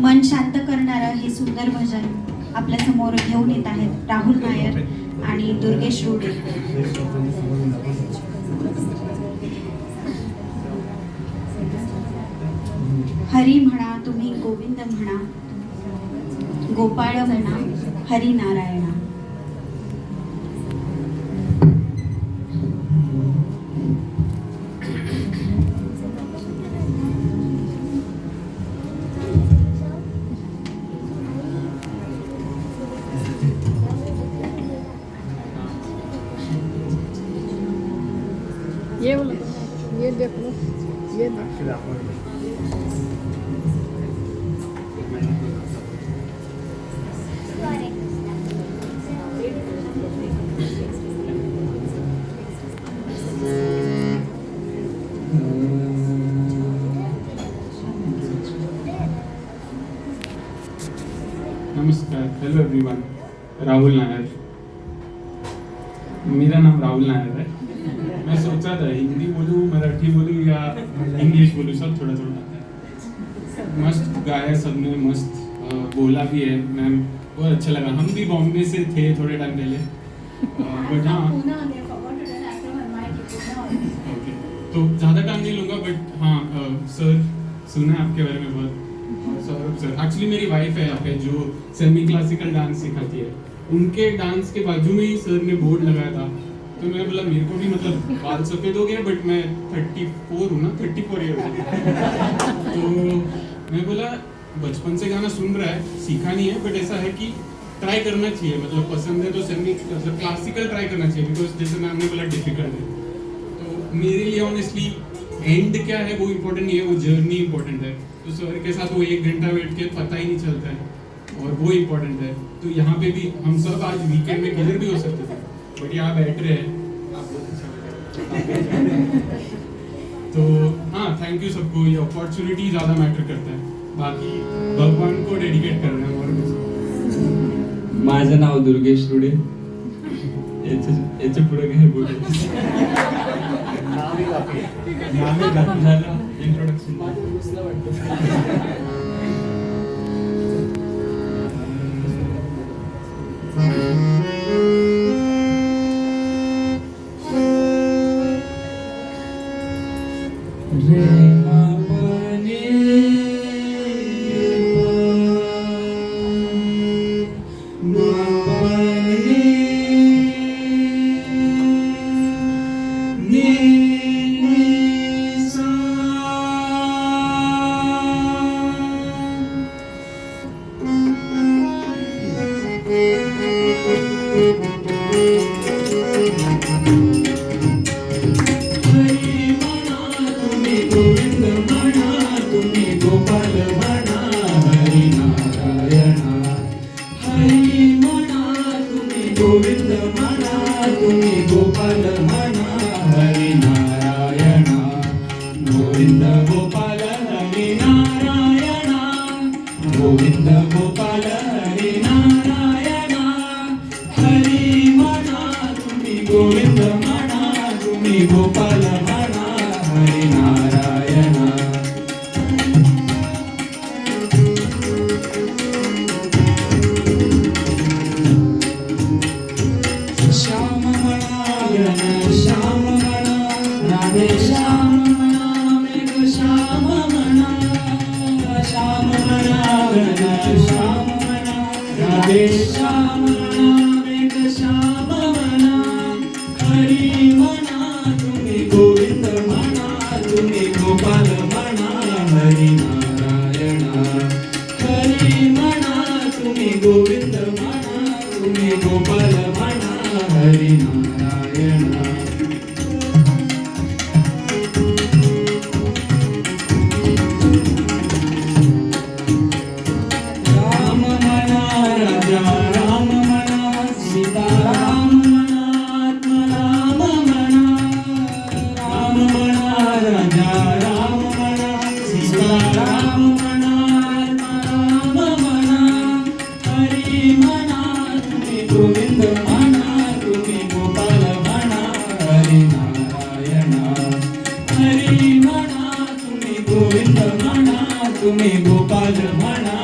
मन शांत करणारं हे सुंदर भजन आपल्या समोर घेऊन येत आहेत राहुल नायर आणि दुर्गेश रोडे. हरी म्हणा तुम्ही गोविंद म्हणा, गोपाळ म्हणा हरी नारायणा. ये बोलो, ये देख लो, ये नमस्कार, हेलो एवरीवन. राहुल नायर. मेरा नाम राहुल नायर है. मैं सोचा था हिंदी बोलूँ, मराठी बोलूँ या इंग्लिश बोलूँ, सब थोड़ा थोड़ा. मस्त गाया सबने, मस्त बोला भी है मैम, बहुत अच्छा लगा. हम भी बॉम्बे से थे थोड़े टाइम पहले, बट हाँ ओके, तो ज़्यादा टाइम नहीं लूँगा. बट हाँ सर, सुना है आपके बारे में बहुत. सौरभ सर, एक्चुअली मेरी वाइफ है यहाँ पे जो सेमी क्लासिकल डांस सिखाती है. उनके डांस के बाजू में ही सर ने बोर्ड लगाया था, तो मैं बोला मेरे को भी मतलब बाल सफ़ेद हो गया, बट मैं 34 हूँ ना, 34 ईयर. तो मैं बोला बचपन से गाना सुन रहा है, सीखा नहीं है, बट ऐसा है कि ट्राई करना चाहिए. मतलब पसंद है तो सेमी मतलब क्लासिकल ट्राई करना चाहिए, बिकॉज जैसे मैम ने बोला डिफिकल्ट है. तो मेरे लिए ऑनेस्टली एंड क्या है वो इम्पोर्टेंट नहीं है, वो जर्नी इम्पोर्टेंट है. तो सर के साथ वो 1 घंटा बैठ के पता ही नहीं चलता है, और वो इम्पोर्टेंट है. तो यहाँ पे भी हम सब आज वीकेंड में किधर भी हो सकते थे, बट यहाँ बैठ रहे हैं. आप बहुत अच्छा लगा. तो हाँ, थैंक यू सबको. ये अपॉर्चुनिटी ज़्यादा मैटर करता है, बाकी भगवान को डेडिकेट कर रहे हैं. और माझं नाव दुर्गेश रुडे. याच्या पुढे काय बोलायचं? झालं इंट्रोडक्शन. गोविंद म्हणा तुम्ही, गोपाल म्हणा हरी नारायणा. गोविंद गोपाल हरी नारायणा, गोविंद गोपाल हरी नारायणा. हरी म्हणा तुम्ही, गोविंद म्हणा तुम्ही, गोपाल म्हणा हरी नारायणा. श्याम म्हणा श्याम म्हणा, राधे श्याम म्हणा, मेघ श्याम म्हणा. श्याम म्हणा श्याम म्हणा, राधे श्याम म्हणा, मेघ श्याम म्हणा. हरी म्हणा तुम्ही, गोविंद म्हणा तुम्ही, गोपाल म्हणा हरी नारायणा. हरी म्हणा तुम्ही, गोविंद म्हणा तुम्ही, गोपाल म्हणा हरी नारायणा. राम म्हणा राजा राम म्हणा, सीता राम म्हणा, आत्मा राम म्हणा. राम म्हणा राजा राम म्हणा, सीता राम म्हणा, आत्मा राम म्हणा. हरी म्हणा तुम्ही, गोविंद म्हणा तुम्ही, गोपाल म्हणा हरी नारायणा. हरी म्हणा तुम्ही, गोविंद म्हणा तुम्ही, गोपाल म्हणा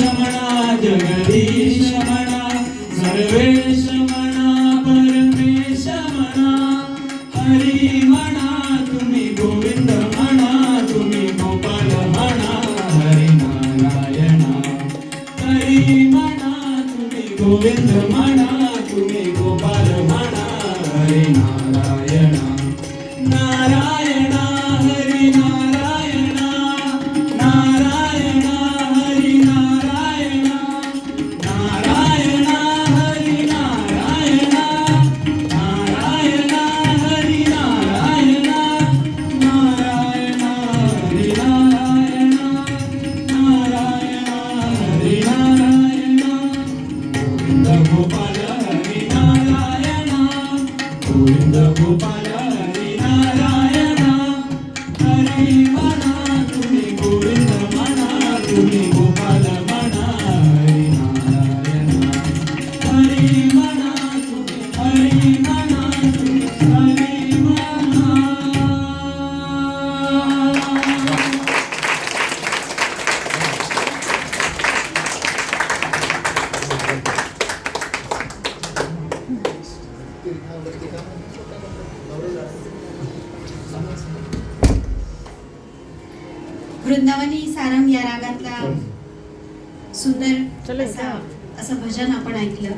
म्हणा जगदीश म्हणा सर्वेश म्हणा परमेश म्हणा हरी म्हणा तुम्ही गोविंद म्हणा तुम्ही गोपाल म्हणा हरी नारायणा हरी म्हणा तुम्ही गोविंद म्हणा तुम्ही गोपाल म्हणा हरी नारायणा नारायणा हरी नारायणा नारायणा हरी नारायणा नारायणा हरी नारायणा नारायणा हरी नारायणा नारायणा हरी नारायणा नारायणा हरी नारायणा गोविंद गोपाल हरी नारायणा गोविंद गोपाल हरी नारायणा हरी म्हणा तुम्ही गोविंद म्हणा तुम्ही गोपाल म्हणा हरी नारायणा हरी म्हणा तुम्ही हरी म्हणा तुम्ही हरी म्हणा. वृंदावनी सारंग या रागातला सुंदर चला, असं भजन आपण ऐकलं.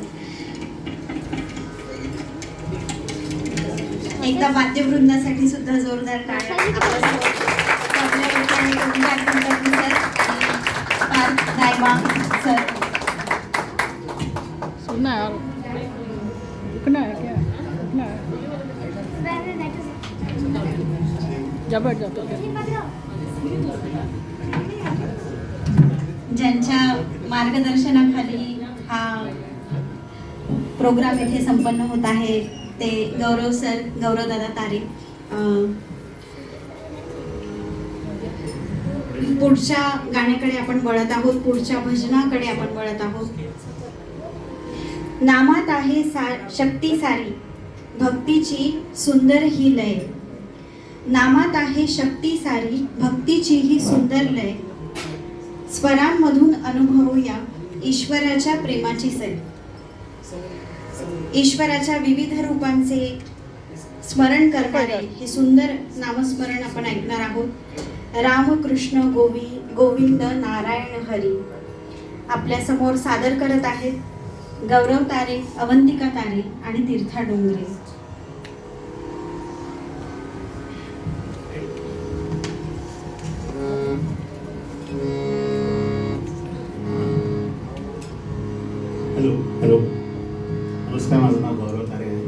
एकदा वाद्यवृंदासाठी सुद्धा जोरदार टाळ्या. आपल्या ठिकाणी ओंकार कुलकर्णी सर आणि पार्थ रायमा सर. सुनना है यार, रुकना है क्या, रुकना है, जा बैठ जा. ज्यांच्या मार्गदर्शनाखाली हा प्रोग्राम येथे संपन्न होत आहे ते गौरव सर, गौरवदादा तारे. पुढच्या गाण्याकडे आपण वळत आहोत, पुढच्या भजनाकडे आपण वळत आहोत. नामात आहे शक्ती सारी भक्तीची सुंदर ही लय. नामात आहे शक्ती सारी भक्तीची ही सुंदर लय. स्वरांमधून अनुभवूया ईश्वराच्या प्रेमाची सय. ईश्वराच्या विविध रूपांचे स्मरण करणारे हे सुंदर नामस्मरण आपण ऐकणार आहोत. राम कृष्ण गोविंद नारायण हरी. आपल्या समोर सादर करत आहेत गौरव तारे, अवंतिका तारे आणि तीर्था डोंगरे. हॅलो, नमस्कार. माझं नाव गौरव तारे आहे.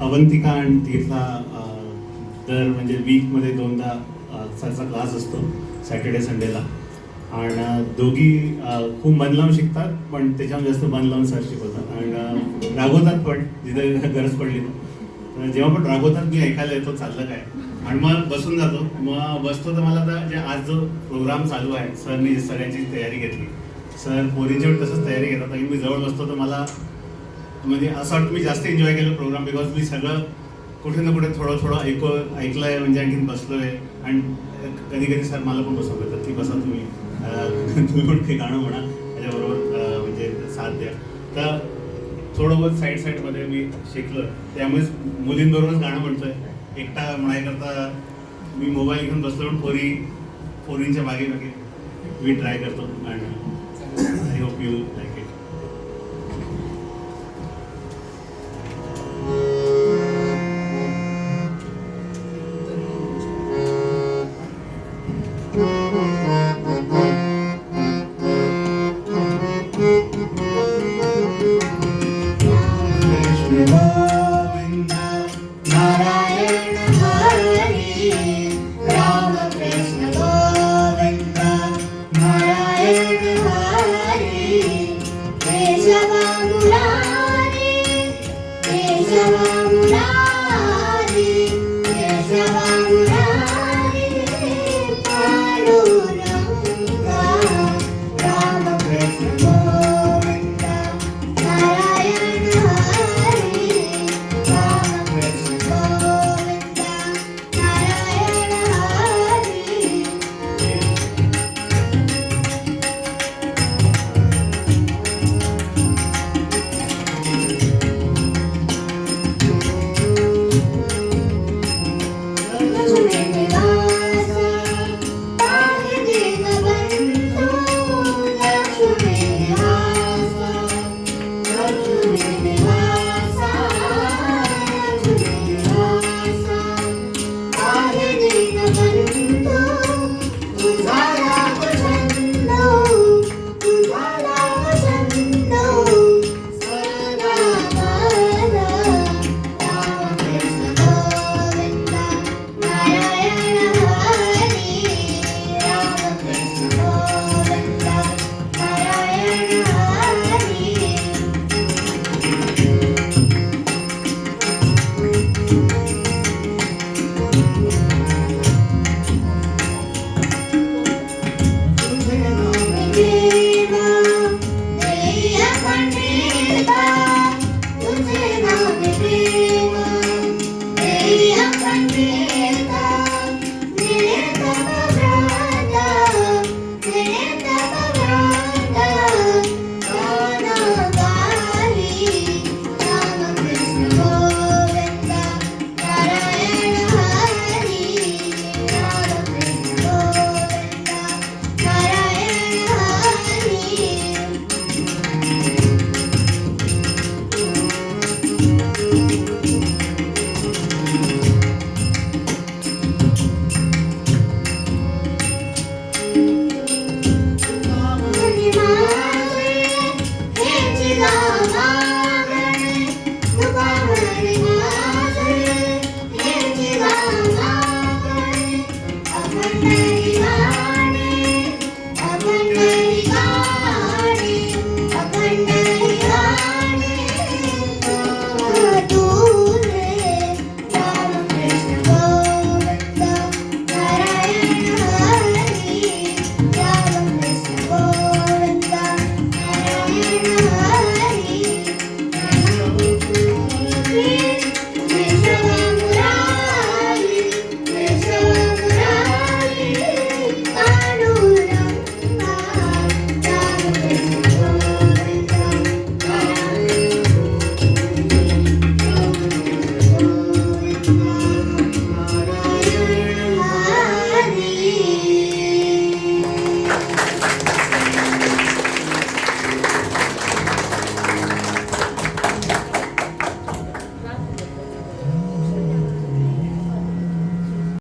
अवंतिका आणि तीर्था दर म्हणजे वीकमध्ये 2दा सरचा क्लास असतो, सॅटर्डे संडेला. आणि दोघी खूप मन लावून शिकतात, पण त्याच्यामध्ये जास्त मन लावून सर शिकवतात आणि रागवतात पण जिथे गरज पडली तर. जेव्हा पण रागवतात मी ऐकायला येतो चाललं काय, आणि मग बसून जातो. मग बसतो तर मला आता जे आज जो प्रोग्राम चालू आहे सरनी सगळ्यांची तयारी घेतली, सर पोरींच्या तसंच तयारी घेतात आणि मी जवळ बसतो तर मला म्हणजे असं वाटतं मी जास्त एन्जॉय केलं प्रोग्राम, बिकॉज मी सगळं कुठे ना कुठे थोडं थोडं ऐकलं आहे, म्हणजे आणखीन बसलो आहे. आणि कधी कधी सर मला पण बसवलं येतात की बसा तुम्ही तुम्ही पण काही गाणं म्हणा त्याच्याबरोबर म्हणजे साथ द्या. तर थोडं बहुत साईडमध्ये मी शिकलो, त्यामुळेच मुलींबरोबरच गाणं म्हणतोय. एकटा म्हणायकरता मी मोबाईल घेऊन बसलो, पण पोरींच्या मागे मी ट्राय करतो. आणि I hope you like it. Krishna